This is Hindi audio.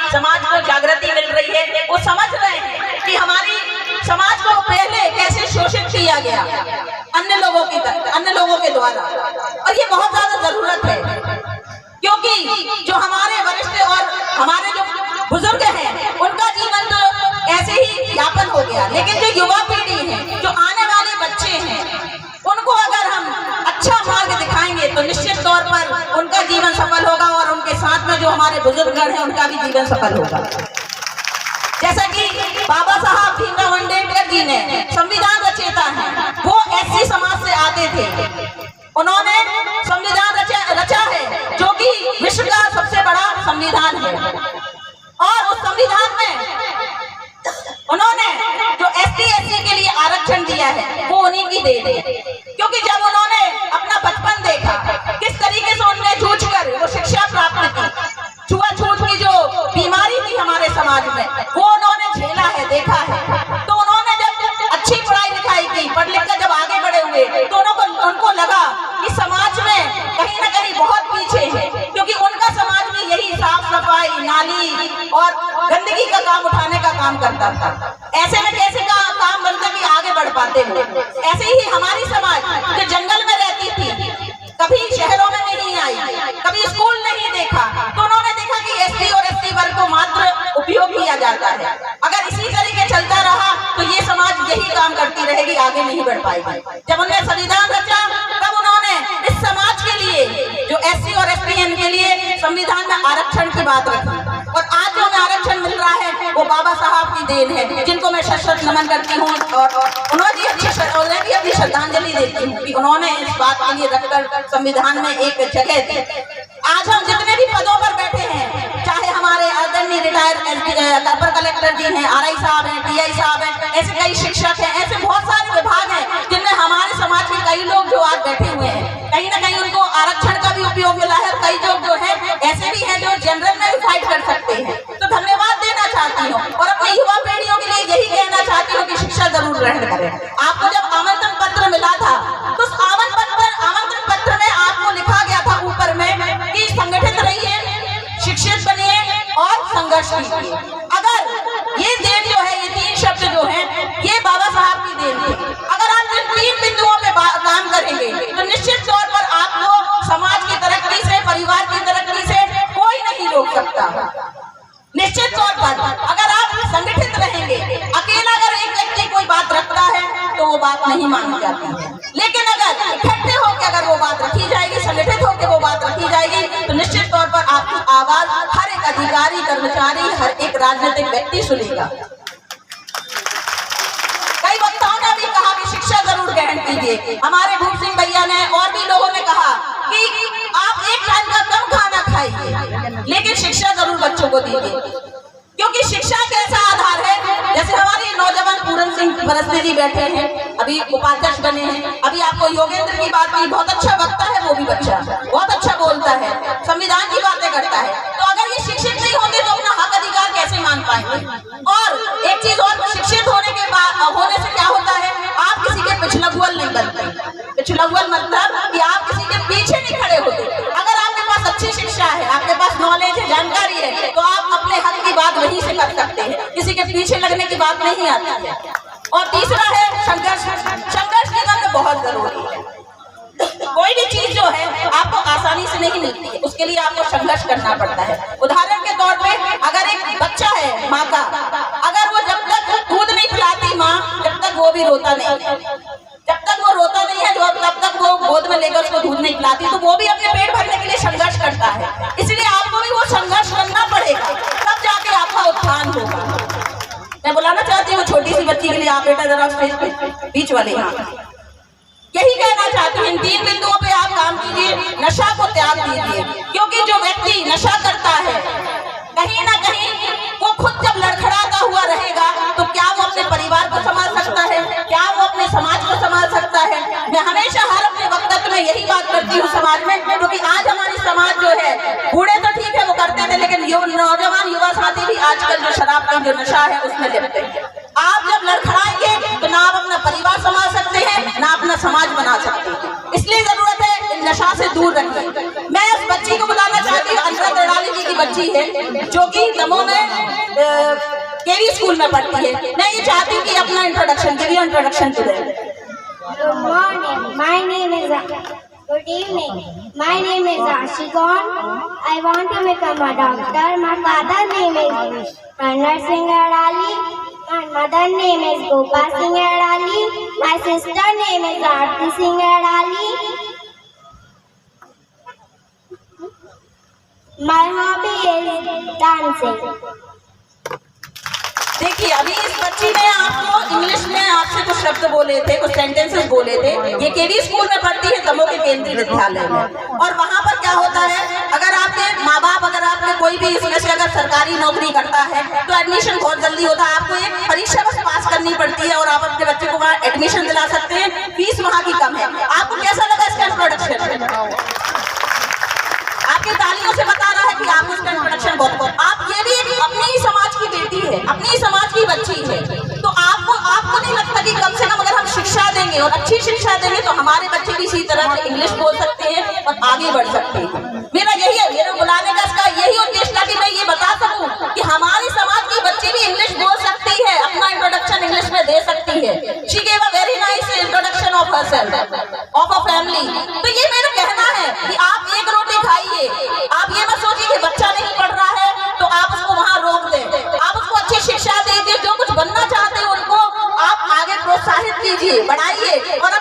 समाज को जागृति मिल रही है, वो समझ रहे हैं कि हमारी समाज को पहले कैसे शोषित किया गया अन्य लोगों के द्वारा, और ये बहुत ज्यादा जरूरत है, क्योंकि जो हमारे वरिष्ठ और हमारे जो बुजुर्ग हैं उनका जीवन तो ऐसे ही यापन हो गया, लेकिन जो युवा पीढ़ी है, जो आने वाले बच्चे हैं, उनको अगर हम अच्छा मार्ग दिखाएंगे तो निश्चित तौर पर उनका जीवन सफल होगा और उनके साथ में जो हमारे बुजुर्गगण हैं उनका भी जीवन सफल होगा। जैसा कि बाबा साहब भीमराव अम्बेडकर जी ने संविधान रचेता हैं, वो एससी समाज से आते थे, उन्होंने संविधान रचा है जो कि विश्व का सबसे बड़ा संविधान है, और उस संविधान में उन्होंने जो ST/SC के लिए आरक्षण दिया है वो उन्हीं की देन है, क्योंकि जब उन्होंने अपना बचपन देखा किस तरीके से उन्होंने जूझकर वो शिक्षा प्राप्त की, छुआछूत की जो बीमारी थी हमारे समाज में वो उन्होंने झेला है, देखा है, तो उन्होंने जब अच्छी पढ़ाई लिखाई की, पढ़ लिख कर जब आगे बढ़े हुए तो उनको लगा कि समाज में कहीं ना कहीं बहुत पीछे है, क्योंकि उनका समाज में यही साफ सफाई, नाली और गंदगी का काम उठाने का काम करता था। ऐसे में कैसे काम बनता कि आगे बढ़ पाते हो। ऐसे ही हमारी समाज जो जंगल में रहती थी, कभी शहरों में नहीं आई, कभी स्कूल नहीं देखा, तो उन्होंने देखा कि ST और SC वर्ग को मात्र उपयोग किया जाता है। अगर इसी तरीके चलता रहा तो ये समाज यही काम करती रहेगी, आगे नहीं बढ़ पाएगी। जब उन्होंने संविधान रचा तब उन्होंने इस समाज के लिए जो SC और ST के लिए संविधान में आरक्षण की बात रखी, और आज जो हमें आरक्षण मिल रहा है वो बाबा साहब की देन है, जिनको मैं शत नमन करती हूँ और उन्हें भी अपनी श्रद्धांजलि देती हूँ कि उन्होंने इस बात के लिए रखकर संविधान में एक जगह दी। आज हम जितने भी पदों पर बैठे हैं, चाहे हमारे आदरणीय रिटायर्ड अपर कलेक्टर जी हैं, RI साहब हैं, TI साहब हैं, ऐसे कई शिक्षक हैं, ऐसे बहुत सारे विभाग हैं जिनमें हमारे समाज के कई लोग जो आज बैठे हुए हैं, कहीं ना कहीं उनको आरक्षण का भी उपयोग मिला है। कई लोग जो है ऐसे भी हैं जो जनरल में भी फाइट कर सकते हैं, तो धन्यवाद देना चाहती हूँ और अपनी युवा पीढ़ियों के लिए यही कहना चाहती हूँ कि शिक्षा जरूर ग्रहण करें। आपको जब आमंत्रण पत्र मिला था तो उस आमंत्रण पत्र में आपको लिखा गया था ऊपर में कि संगठित रहिए, शिक्षित बनिए और संघर्ष कीजिए। अगर ये देन जो है, ये 3 शब्द जो है, ये बाबा साहब की देन थी। अगर आप इन 3 बिंदुओं पे काम करेंगे तो निश्चित तौर पर आपको समाज की तरक्की से, परिवार की तरक्की से कोई नहीं रोक सकता। निश्चित तौर पर अगर आप संगठित रहेंगे, अकेला अगर एक व्यक्ति कोई बात रखता है तो वो बात नहीं मानी जाती है, लेकिन अगर इकट्ठे होकर अगर वो बात रखी जाएगी, संगठित होकर वो बात रखी जाएगी, तो निश्चित तौर पर आपकी आवाज हर एक अधिकारी, कर्मचारी, हर एक राजनीतिक व्यक्ति सुनेगा। कई वक्ताओं ने भी कहा कि शिक्षा जरूर ग्रहण कीजिए। हमारे भूप सिंह भैया ने और भी लोगों ने कहा कि आप एक टाइम का कम खाना खाइए, लेकिन शिक्षा जरूर बच्चों को दीजिए, क्योंकि शिक्षा एक ऐसा आधार है। जैसे हमारे नौजवान पूरन सिंह बरसते जी बैठे हैं, अभी उपाध्यक्ष बने हैं, अभी आपको योगेंद्र की बात की, बहुत अच्छा वक्ता है, वो भी बच्चा बहुत अच्छा बोलता है, संविधान की बातें करता है। तो अगर ये शिक्षित नहीं होंगे तो अपना हक अधिकार कैसे मान पाएंगे। और एक चीज और, शिक्षित होने के बाद होने से क्या होता है, आप किसी के पिछलगुअल नहीं बनते। पिछलगुअल मतलब कि आप किसी के पीछे नहीं खड़े होते। अगर आपके पास अच्छी शिक्षा है, आपके पास नॉलेज है, जानकारी है, तो आप अपने हक की बात वहीं से कर सकते हैं, किसी के पीछे लगने की बात नहीं आती है। और तीसरा है संघर्ष। संघर्ष जीवन में बहुत जरूरी है। कोई भी चीज जो है आपको आसानी से नहीं मिलती है, उसके लिए आपको संघर्ष करना पड़ता है। उदाहरण के तौर पे अगर एक बच्चा है, माँ का, अगर वो जब तक दूध नहीं पिलाती माँ, जब तक वो भी रोता नहीं, जब तक वो रोता नहीं है, तब तक वो गोद में लेकर उसको दूध नहीं पिलाती, तो वो भी अपने पेट भरने के लिए संघर्ष करता है। इसलिए आपको भी वो संघर्ष करना पड़ेगा, तब जाके आपका उत्थान होगा। मैं बुलाना चाहती हूँ छोटी सी बच्ची के लिए, आप बेटा जरा स्टेज पे बीच वाले, यहाँ यही कहना चाहती हूँ। इन 3 बिंदुओं पे आप काम कीजिए, नशा को त्याग दीजिए, क्योंकि जो व्यक्ति नशा करता है कहीं ना कहीं वो खुद जब लड़खड़ाता हुआ रहेगा तो क्या वो अपने परिवार को संभाल सकता है, क्या वो अपने समाज को संभाल सकता है। मैं हमेशा हर अपने वक्तव्य में यही बात करती हूँ समाज में, क्योंकि आज हमारी समाज जो है, बूढ़े तो ठीक है वो करते थे, लेकिन नौजवान युवा साथी भी आजकल जो शराब का जो नशा है उसमें लिप्त है। आप जब लड़खड़ाएंगे तो ना आप अपना परिवार संभाल सकते हैं, ना अपना समाज बना सकते हैं। इसलिए जरूरत है नशा से दूर रखिए। मैं उस बच्ची को बुलाना चाहती हूँ, अनुराग दलाली जी की बच्ची है जो कि दमोह में केवी स्कूल में पढ़ती है। मैं ये चाहती हूँ कि अपना introduction, give your introduction to them. Good morning. My name is. Good evening. My name is Ashigon. I want to become a doctor. My father name is Rannar Singh Adali. My mother name is Gopa Singh Adali. My sister name is Aarti Singh Adali. My hobby is dancing. देखिए, अभी इस बच्ची ने आपको इंग्लिश में आपसे कुछ शब्द बोले थे, कुछ सेंटेंसेस बोले थे। ये केवी स्कूल में पढ़ती है, दमोह के केंद्रीय विद्यालय में। और वहाँ पर क्या होता है, अगर आपके माँ बाप, अगर आपके कोई भी इसमें से अगर सरकारी नौकरी करता है तो एडमिशन बहुत जल्दी होता है। आपको एक परीक्षा बस पास करनी पड़ती है और आप अपने बच्चे को वहाँ एडमिशन दिला सकते हैं। फीस वहाँ की कम है। आपको कैसा लगा इसका इंट्रोडक्शन? आपके तालियों से बता रहा है कि आपको इसका इंट्रोडक्शन बहुत। आप ये भी अपनी ही समाज की बेटी है, अपनी ही समाज की बच्ची है, तो आपको नहीं लगता कि कम से कम अगर हम शिक्षा देंगे और अच्छी शिक्षा देंगे तो हमारे बच्चे भी इसी तरह से इंग्लिश बोल सकते हैं और आगे बढ़ सकते हैं? मेरा यही है, मेरे बुलाने का इसका यही उद्देश्य था कि मैं ये बता सकूं कि हमारी समाज की बच्ची भी इंग्लिश बोल सकती है, अपना इंट्रोडक्शन इंग्लिश में दे सकती है। She gave a very nice introduction of herself, of a family. तो ये मेरा कहना है कि आप एक रोटी खाइए, आप ये मत सोचिए कि बच्चा नहीं पढ़ रहा है तो आप उसको वहां रोक दें। आप उसको अच्छी शिक्षा दीजिए, जो कुछ बनना चाहते हैं उनको आप आगे प्रोत्साहित कीजिए, बढ़ाइए और